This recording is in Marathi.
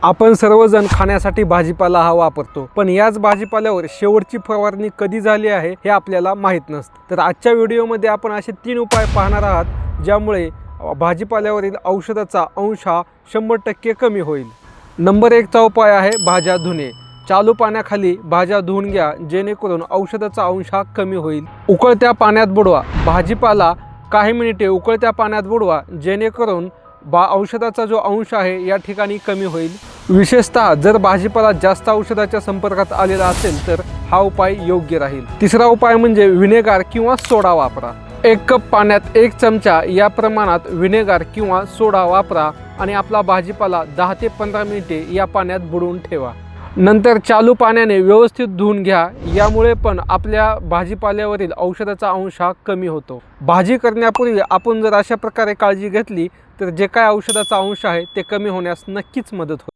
आपण सर्वजण खाण्यासाठी भाजीपाला हा वापरतो, पण याच भाजीपाल्यावर शेवटची फवारणी कधी झाली आहे हे आपल्याला माहीत नसतं। तर आजच्या व्हिडिओमध्ये आपण असे 3 उपाय पाहणार आहात ज्यामुळे भाजीपाल्यावरील औषधाचा अंश हा 100% कमी होईल। नंबर 1 चा उपाय आहे भाज्या धुणे। चालू पाण्याखाली भाज्या धुवून घ्या, जेणेकरून औषधाचा अंश हा कमी होईल। उकळत्या पाण्यात बुडवा। भाजीपाला काही मिनिटे उकळत्या पाण्यात बुडवा, जेणेकरून औषधाचा जो अंश आहे या ठिकाणी कमी होईल। विशेषतः जर भाजीपाला जास्त औषधाच्या संपर्कात आलेला असेल तर हा उपाय योग्य राहील। तिसरा उपाय म्हणजे व्हिनेगार किंवा सोडा वापरा। 1 कप पाण्यात 1 चमचा या प्रमाणात व्हिनेगार किंवा सोडा वापरा आणि आपला भाजीपाला 10 ते 15 मिनिटे या पाण्यात बुडवून ठेवा। नंतर चालू पाण्याने व्यवस्थित धुवून घ्या। यामुळे पण आपल्या भाजीपाल्यावरील औषधाचा अंश हा कमी होतो। भाजी करण्यापूर्वी आपण जर अशा प्रकारे काळजी घेतली तर जे काय औषधाचा अंश आहे ते कमी होण्यास नक्कीच मदत होईल।